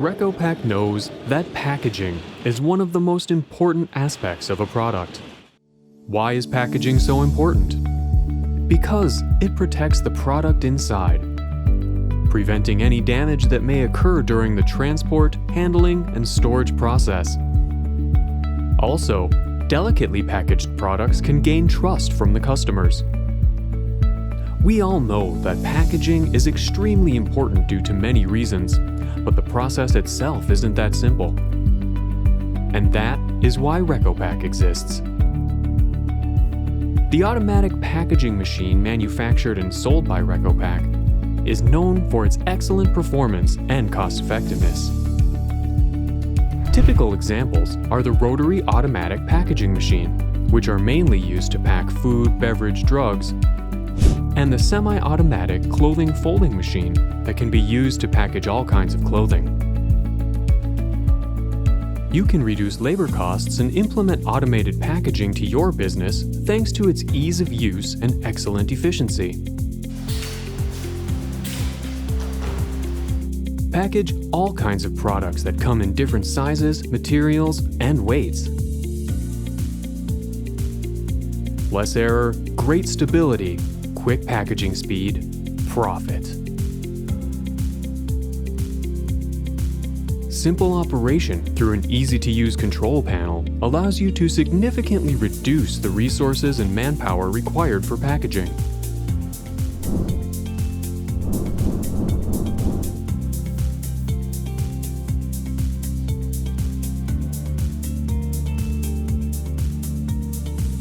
Rekopack knows that packaging is one of the most important aspects of a product. Why is packaging so important? Because it protects the product inside, preventing any damage that may occur during the transport, handling, and storage process. Also, delicately packaged products can gain trust from the customers. We all know that packaging is extremely important due to many reasons, but the process itself isn't that simple. And that is why Rekopack exists. The automatic packaging machine manufactured and sold by Rekopack is known for its excellent performance and cost-effectiveness. Typical examples are the rotary automatic packaging machine, which are mainly used to pack food, beverage, drugs, and the semi-automatic clothing folding machine that can be used to package all kinds of clothing. You can reduce labor costs and implement automated packaging to your business thanks to its ease of use and excellent efficiency. Package all kinds of products that come in different sizes, materials, and weights. Less error, great stability, quick packaging speed, profit. Simple operation through an easy-to-use control panel allows you to significantly reduce the resources and manpower required for packaging.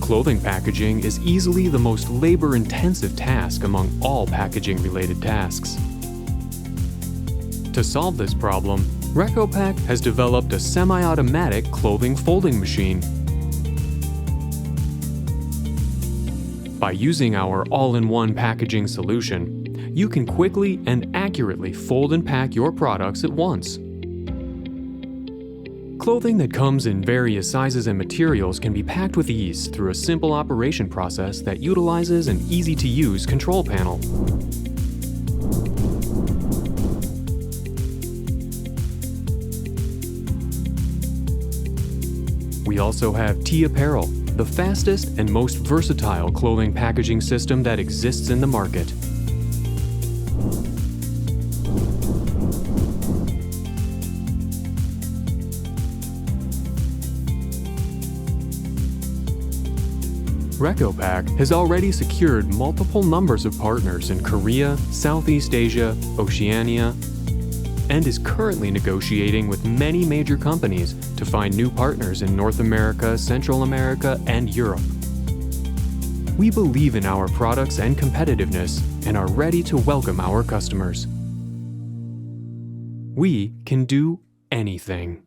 Clothing packaging is easily the most labor-intensive task among all packaging-related tasks. To solve this problem, Rekopack has developed a semi-automatic clothing folding machine. By using our all-in-one packaging solution, you can quickly and accurately fold and pack your products at once. Clothing that comes in various sizes and materials can be packed with ease through a simple operation process that utilizes an easy-to-use control panel. We also have T-Apparel, the fastest and most versatile clothing packaging system that exists in the market. Rekopack has already secured multiple numbers of partners in Korea, Southeast Asia, Oceania, and is currently negotiating with many major companies to find new partners in North America, Central America, and Europe. We believe in our products and competitiveness and are ready to welcome our customers. We can do anything.